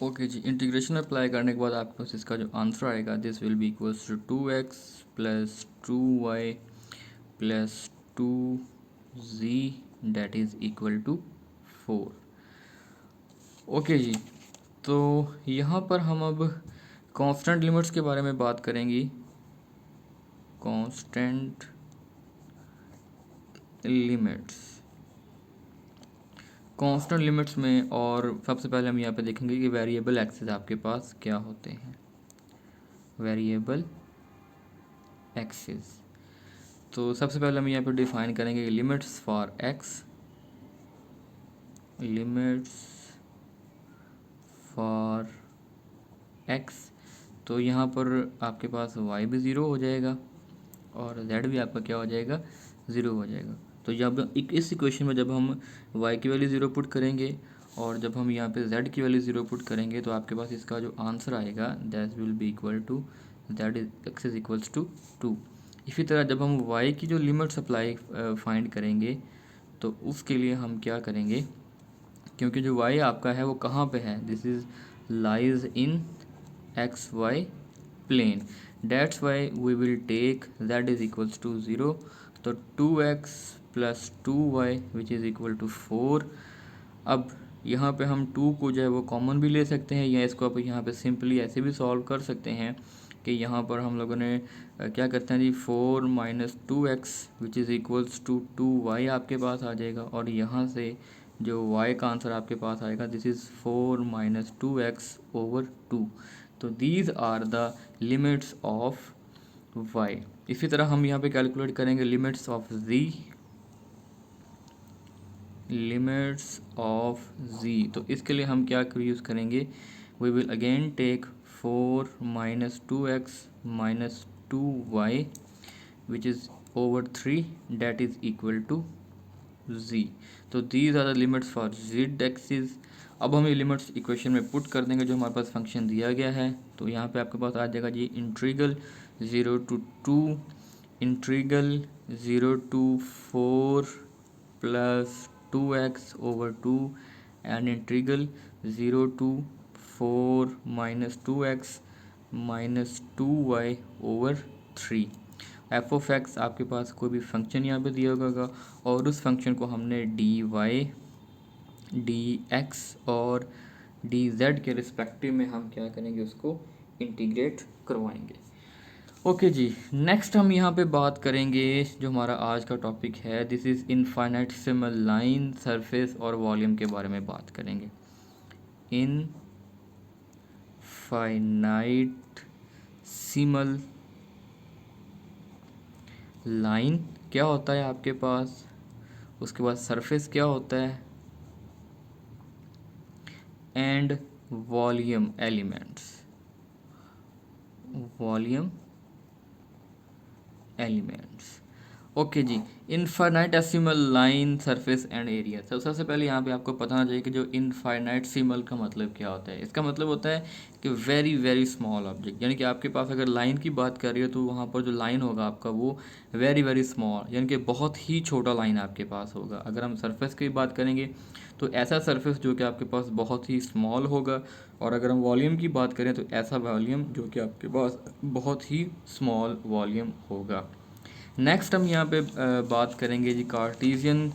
Okay जी, integration apply करने के बाद आपके पास इसका जो आंसर आएगा this will be equals to 2x plus 2y plus 2z that is equal to 4। Okay जी, तो यहाँ पर हम अब कांस्टेंट लिमिट्स के बारे में बात करेंगे। कांस्टेंट लिमिट्स, कांस्टेंट लिमिट्स में, और सबसे पहले हम यहाँ पे देखेंगे कि वेरिएबल एक्सेस आपके पास क्या होते हैं। वेरिएबल एक्सेस, तो सबसे पहले हम यहाँ पे डिफाइन करेंगे limits for x, limits for x. तो यहाँ पर आपके पास y भी ज़ीरो हो जाएगा और z भी आपका क्या हो जाएगा, ज़ीरो हो जाएगा। तो जब इस इक्वेशन में जब हम y की वैल्यू ज़ीरो पुट करेंगे और जब हम यहाँ पे z की वैल्यू ज़ीरो पुट करेंगे तो आपके पास इसका जो आंसर आएगा that will be equal to z x is equals to 2। इसी तरह जब हम y की जो लिमिट सप्लाई फाइंड करेंगे तो उसके लिए हम क्या करेंगे, क्योंकि जो y आपका है वो कहाँ पे है, this is lies in x Y plane, that's y we will take z is equals to 0। तो 2x plus 2y which is equal to 4। अब यहाँ पे हम 2 को जो है वो कॉमन भी ले सकते हैं या इसको आप यहाँ पे सिंपली ऐसे भी सॉल्व कर सकते हैं कि यहाँ पर हम लोगों ने क्या करते हैं जी, 4 minus 2x which is equals to 2y आपके पास आ जाएगा और यहाँ से जो y का आंसर आपके पास आएगा this is 4 minus 2x over 2। तो these are the limits of y। इसी तरह हम यहाँ पे कैलकुलेट करेंगे limits of z, limits of z। तो इसके लिए हम क्या यूज़ करेंगे, we will again take 4 minus 2x minus 2y which is over 3 that is equal to z। तो these are the limits for z axis. अब हम ये लिमिट्स इक्वेशन में पुट कर देंगे जो हमारे पास फंक्शन दिया गया है। तो यहाँ पे आपके पास आ जाएगा जी integral 0 to 2 integral 0 to 4 plus 2x over 2 and integral 0 to 4 minus 2x minus 2y over 3। F of X आपके पास कोई भी फंक्शन यहाँ पे दिया होगा और उस फंक्शन को हमने डी वाई, डी एक्स और डी जेड के रिस्पेक्टिव में हम क्या करेंगे, उसको इंटीग्रेट करवाएंगे। ओके जी, नेक्स्ट हम यहाँ पे बात करेंगे जो हमारा आज का टॉपिक है this is infinitesimal line, surface और वॉल्यूम के बारे में बात करेंगे। इनफाइनाइटेसिमल लाइन क्या होता है आपके पास, उसके बाद सरफेस क्या होता है and volume elements, volume elements. Okay जी, infinitesimal line, surface and area. तो सबसे पहले यहाँ पे आपको पता होना चाहिए कि जो इनफाइनाइटेसिमल का मतलब क्या होता है। इसका मतलब होता है कि वेरी वेरी स्मॉल ऑब्जेक्ट, यानी कि आपके पास अगर लाइन की बात कर रही हो तो वहाँ पर जो लाइन होगा आपका वो वेरी वेरी स्मॉल, यानी कि बहुत ही छोटा लाइन आपके पास होगा। अगर हम सरफेस की बात करेंगे तो ऐसा सरफेस जो कि आपके पास बहुत ही स्मॉल होगा, और अगर हम वॉल्यूम की बात करें तो ऐसा वॉल्यूम जो कि आपके पास बहुत ही स्मॉल वॉल्यूम होगा। नेक्स्ट हम यहाँ पे बात करेंगे जी कार्टेशियन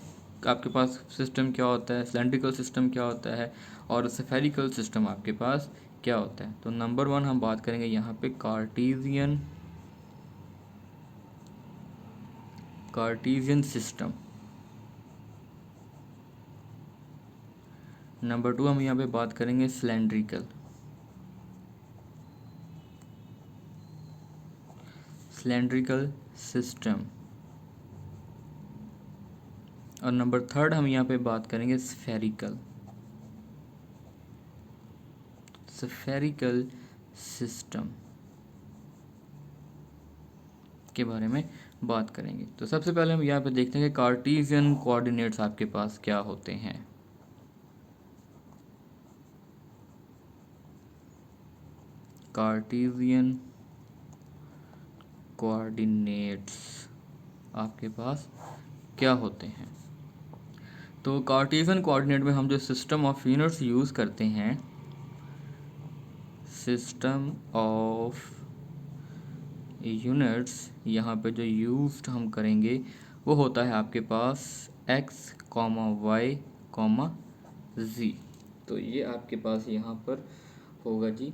आपके पास सिस्टम क्या होता है, सिलेंड्रिकल सिस्टम क्या होता है और स्फेरिकल सिस्टम आपके पास क्या होता है। तो नंबर 1 हम बात करेंगे यहाँ पे कार्टेशियन सिस्टम। नंबर 2 हम यहाँ पे बात करेंगे सिलेंड्रिकल सिस्टम, और नंबर 3 हम यहाँ पे बात करेंगे स्फेरिकल सिस्टम के बारे में बात करेंगे। तो सबसे पहले हम यहाँ पे देखते हैं कि कार्टेशियन कोऑर्डिनेट्स आपके पास क्या होते हैं। कार्टेशियन कोऑर्डिनेट्स आपके पास क्या होते हैं। तो कार्टेशियन कोऑर्डिनेट में हम जो सिस्टम ऑफ यूनिट्स यूज़ करते हैं सिस्टम ऑफ यूनिट्स, यहाँ पे जो यूज्ड हम करेंगे वो होता है आपके पास x, y, z। तो ये आपके पास यहाँ पर होगा जी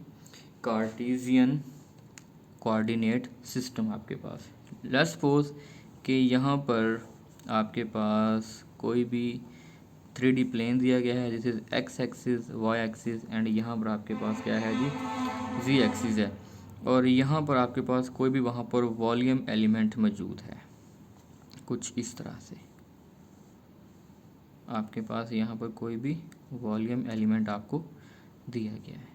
कार्टेशियन कोऑर्डिनेट सिस्टम आपके पास। लेट्स सपोज कि यहाँ पर आपके पास कोई भी 3D प्लेन दिया गया है, this is x axis, y axis and यहाँ पर आपके पास क्या है जी z एक्सिस है, और यहाँ पर आपके पास कोई भी वहाँ पर वॉल्यूम एलिमेंट मौजूद है कुछ इस तरह से। आपके पास यहाँ पर कोई भी वॉल्यूम एलिमेंट आपको दिया गया है।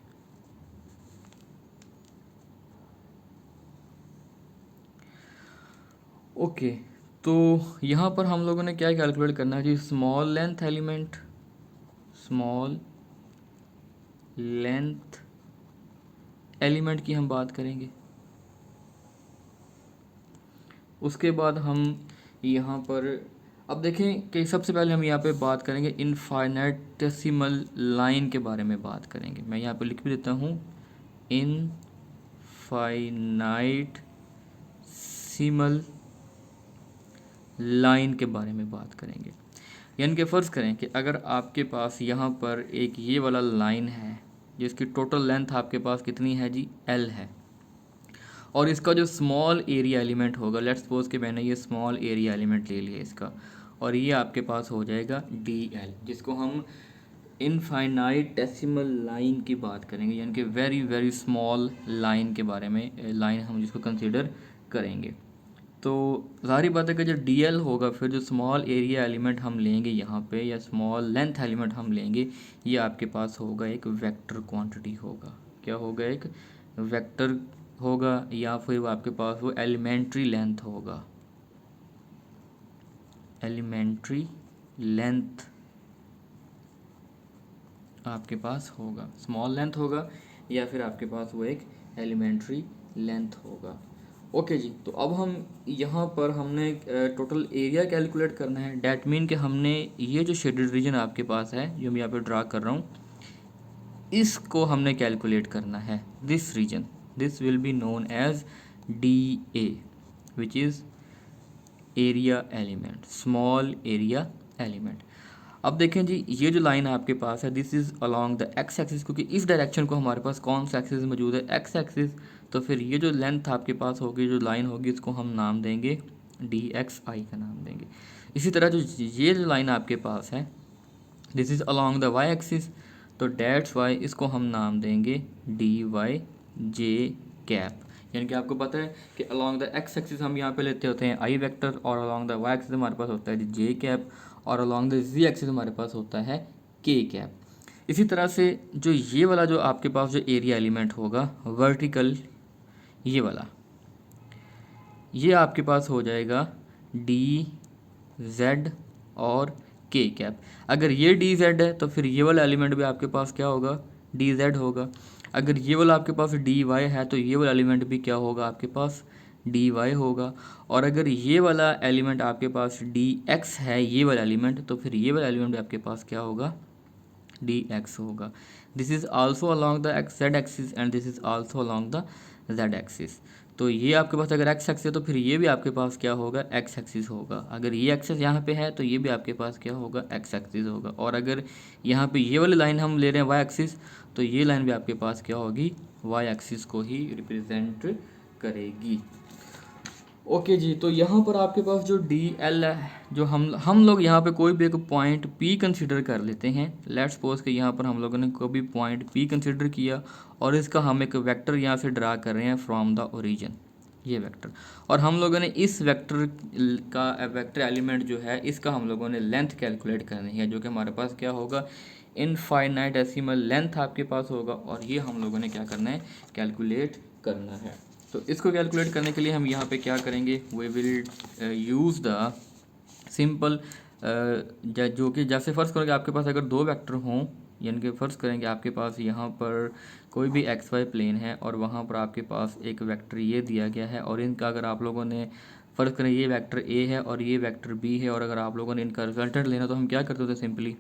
ओके, तो यहाँ पर हम लोगों ने क्या कैलकुलेट करना है जी, small length element, small length element की हम बात करेंगे। उसके बाद हम यहाँ पर अब देखें कि सबसे पहले हम यहाँ पे बात करेंगे इनफाइनेटेसिमल लाइन के बारे में बात करेंगे। मैं यहाँ पे लिख भी देता हूँ, इनफाइनाइटसिमल लाइन के बारे में बात करेंगे। यानी कि फ़र्ज़ करें कि अगर आपके पास यहाँ पर एक ये वाला लाइन है जिसकी टोटल लेंथ आपके पास कितनी है जी, L है, और इसका जो स्मॉल एरिया एलिमेंट होगा, लेट्स सपोज कि मैंने ये स्मॉल एरिया एलिमेंट ले लिया इसका, और ये आपके पास हो जाएगा DL, जिसको हम इनफाइनाइटेसिमल लाइन की बात करेंगे, यानी कि वेरी वेरी स्मॉल लाइन के बारे में, लाइन हम जिसको कंसीडर करेंगे। तो ज़ाहिर बात है कि जो DL होगा, फिर जो स्मॉल एरिया एलिमेंट हम लेंगे यहाँ पे, या स्मॉल लेंथ एलिमेंट हम लेंगे, ये आपके पास होगा एक वेक्टर क्वांटिटी होगा। क्या होगा, एक वेक्टर होगा, या फिर आपके पास वो एलिमेंट्री लेंथ होगा, एलिमेंट्री लेंथ आपके पास होगा, स्मॉल लेंथ होगा, या फिर आपके पास वो एक एलिमेंट्री लेंथ होगा। ओके जी, तो अब हम यहाँ पर हमने टोटल एरिया कैलकुलेट करना है। डैट मीन कि हमने ये जो शेडेड रीजन आपके पास है, जो मैं यहाँ पे ड्रा कर रहा हूँ, इसको हमने कैलकुलेट करना है। This region, this will be known as DA, which is area element, small area element. अब देखें जी, ये जो लाइन आपके पास है, this is along the x axis, क्योंकि इस डायरेक्शन को हमारे पास कौन सा एक्सिस मौजूद है, x एक्सिस। तो फिर ये जो लेंथ आपके पास होगी, जो लाइन होगी, इसको हम नाम देंगे DXI का नाम देंगे। इसी तरह जो ये जो लाइन आपके पास है, this is along the y axis, तो डेट्स y, इसको हम नाम देंगे DYJ कैप। यानी कि आपको पता है कि अलॉन्ग द x एक्सिस हम यहाँ पे लेते होते हैं i वेक्टर, और अलॉन्ग द y एक्सिस हमारे पास होता है j कैप, और अलॉन्ग द z एक्सिस हमारे पास होता है k कैप। इसी तरह से जो ये वाला जो आपके पास जो एरिया एलिमेंट होगा वर्टिकल, ये वाला, ये आपके पास हो जाएगा DZ और k कैप। अगर ये DZ है तो फिर ये वाला एलिमेंट भी आपके पास क्या होगा, DZ होगा। अगर ये वाला आपके पास DY है तो ये वाला एलिमेंट भी क्या होगा, आपके पास DY होगा। और अगर ये वाला एलिमेंट आपके पास DX है, ये वाला एलिमेंट, तो फिर ये वाला एलिमेंट भी आपके पास क्या होगा, DX होगा। This is also along the Z axis and this is also along the Z axis. तो ये आपके पास अगर x एक्सिस है तो फिर ये भी आपके पास क्या होगा, x एक्सिस होगा। अगर ये एक्सिस यहाँ पे है तो ये भी आपके पास क्या होगा, x एक्सिस होगा। और अगर यहाँ पे ये वाली लाइन हम ले रहे हैं y एक्सिस, तो ये लाइन भी आपके पास क्या होगी, y एक्सिस को ही रिप्रेजेंट करेगी। ओके जी, तो यहाँ पर आपके पास जो DL है, जो हम लोग यहाँ पे कोई भी एक पॉइंट P कंसीडर कर लेते हैं। लेट्स सपोज कि यहाँ पर हम लोगों ने कोई भी पॉइंट P कंसीडर किया, और इसका हम एक वेक्टर यहाँ से ड्रा कर रहे हैं फ्रॉम द ओरिजिन, ये वेक्टर। और हम लोगों ने इस वेक्टर का वेक्टर एलिमेंट जो है, इसका हम लोगों ने लेंथ कैलकुलेट करनी है, जो कि हमारे पास क्या होगा, इनफाइनाइटेसिमल लेंथ आपके पास होगा। और ये हम लोगों ने क्या करना है, कैलकुलेट करना है। तो इसको कैलकुलेट करने के लिए हम यहाँ पे क्या करेंगे, we will use the simple, जो कि जैसे फ़र्ज़ करोगे आपके पास अगर दो वेक्टर हों, यानी कि फ़र्ज़ करेंगे आपके पास यहाँ पर कोई भी XY प्लेन है, और वहाँ पर आपके पास एक वेक्टर ये दिया गया है, और इनका अगर आप लोगों ने फ़र्ज़ करें ये वेक्टर A है और ये वेक्टर B है, और अगर आप लोगों ने इनका रिजल्टेंट लेना तो हम क्या करते होते, simply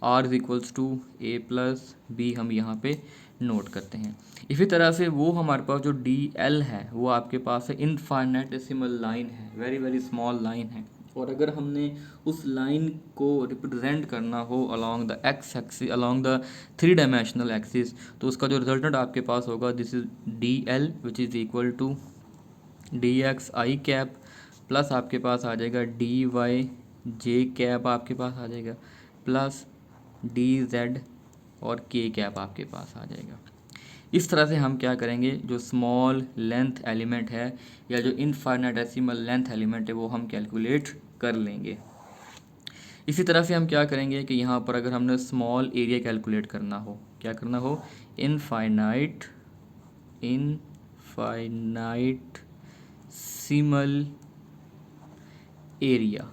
R is equals to A plus B हम यहाँ पे नोट करते हैं। इसी तरह से वो हमारे पास जो डी एल है वो आपके पास है इनफाइनेटेसिमल लाइन है, वेरी वेरी स्मॉल लाइन है। और अगर हमने उस लाइन को रिप्रेजेंट करना हो along the x axis, along the 3 dimensional axis, तो उसका जो रिजल्टेंट आपके पास होगा this is d l which is equal to d x i cap plus आपके पास आ जाएगा डी वाई जे कैप आपके पास आ जाएगा प्लस डी जेड और के कैप आपके पास आ जाएगा। इस तरह से हम क्या करेंगे, जो स्मॉल लेंथ एलिमेंट है या जो इनफाइनेटेसिमल लेंथ एलिमेंट है वो हम कैलकुलेट कर लेंगे। इसी तरह से हम क्या करेंगे कि यहाँ पर अगर हमने स्मॉल एरिया कैलकुलेट करना हो, क्या करना हो, इनफाइनाइटेसिमल एरिया,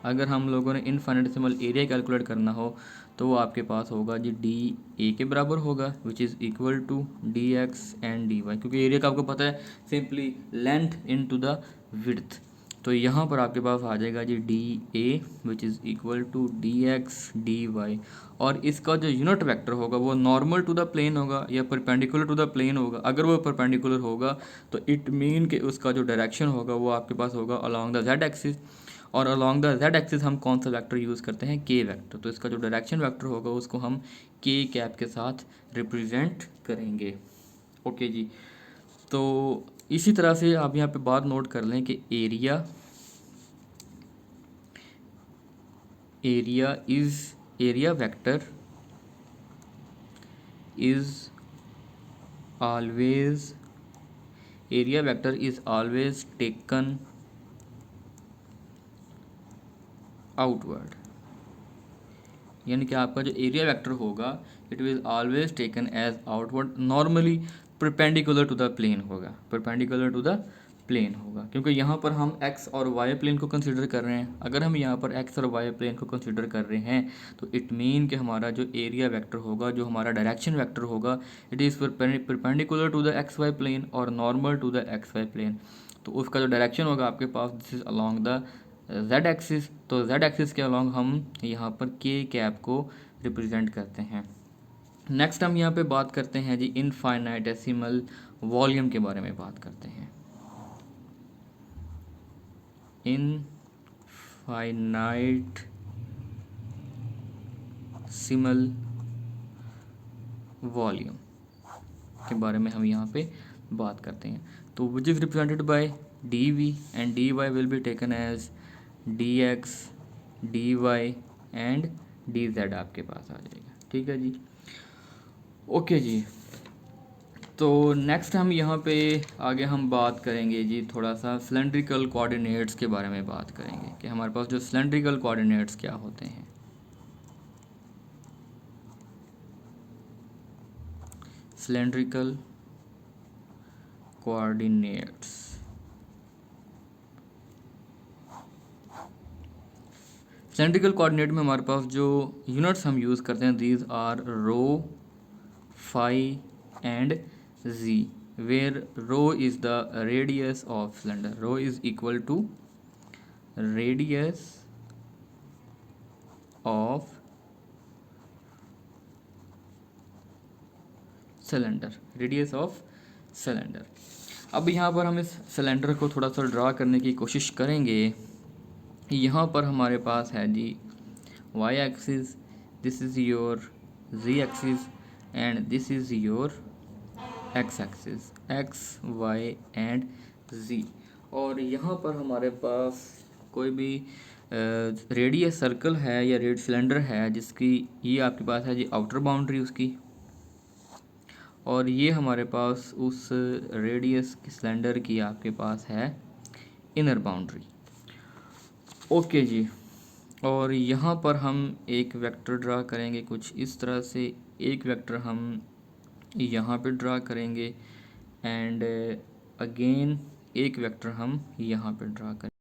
अगर हम लोगों ने इनफाइनेटेसिमल एरिया कैलकुलेट करना हो तो वो आपके पास होगा जी डी ए के बराबर होगा which is equal to d x and d y, क्योंकि एरिया का आपको पता है simply length into the width. तो यहाँ पर आपके पास आ जाएगा जी d A which is equal to d x d y, और इसका जो यूनिट वेक्टर होगा वो नॉर्मल टू द प्लेन होगा या परपेंडिकुलर टू द प्लेन होगा। अगर वो परपेंडिकुलर होगा तो इट मीन कि उसका जो डायरेक्शन होगा वो आपके पास होगा अलॉन्ग द जेड एक्सिस, और अलॉन्ग द जेड एक्सिस हम कौन सा वेक्टर यूज़ करते हैं, के वेक्टर। तो इसका जो डायरेक्शन वेक्टर होगा उसको हम के कैप के साथ रिप्रेजेंट करेंगे। ओके जी, तो इसी तरह से आप यहाँ पे बात नोट कर लें कि area vector is always taken outward, यानी कि आपका जो एरिया वेक्टर होगा it will always taken as outward, normally perpendicular to the plane होगा, परपेंडिकुलर टू द प्लेन होगा, क्योंकि यहाँ पर हम एक्स और वाई प्लेन को कंसीडर कर रहे हैं। अगर हम यहाँ पर एक्स और वाई प्लेन को कंसीडर कर रहे हैं तो इट मीन कि हमारा जो एरिया वेक्टर होगा, जो हमारा डायरेक्शन वेक्टर होगा, it is perpendicular to the X Y plane और normal to the X Y plane. तो उसका जो डायरेक्शन होगा आपके पास this is along the Z axis. तो जेड एक्सिस के अलॉन्ग हम यहाँ पर के कैप को रिप्रेजेंट करते हैं। नेक्स्ट हम यहाँ पे बात करते हैं जी इनफाइनाइटेसिमल वॉल्यूम के बारे में बात करते हैं। इनफाइनाइटेसिमल वॉल्यूम के बारे में हम यहाँ पे बात करते हैं। तो which is represented by d v and d y will be taken as d x d y and d z आपके पास आ जाएगा। ठीक है जी, ओके जी। तो नेक्स्ट हम यहाँ पे आगे हम बात करेंगे जी थोड़ा सा सिलेंड्रिकल कोऑर्डिनेट्स के बारे में बात करेंगे कि हमारे पास जो सिलेंड्रिकल कोऑर्डिनेट्स क्या होते हैं। सिलेंड्रिकल कोऑर्डिनेट्स, सिलेंड्रिकल कोऑर्डिनेट में हमारे पास जो यूनिट्स हम यूज़ करते हैं these are rho, phi and z, where rho is the radius of cylinder, rho is equal to radius of cylinder, radius of cylinder. अब यहाँ पर हम इस सिलेंडर को थोड़ा सा ड्रा करने की कोशिश करेंगे। यहाँ पर हमारे पास है जी Y axis, this is your Z axis and this is your X axis, X Y and Z. और यहाँ पर हमारे पास कोई भी रेडियस सर्कल है या रेड सिलेंडर है जिसकी ये आपके पास है जी आउटर बाउंड्री उसकी, और ये हमारे पास उस रेडियस सिलेंडर की आपके पास है इनर बाउंड्री। ओके जी, और यहाँ पर हम एक वेक्टर ड्रा करेंगे कुछ इस तरह से, एक वेक्टर हम यहाँ पे ड्रा करेंगे एंड अगेन एक वेक्टर हम यहाँ पे ड्रा करेंगे।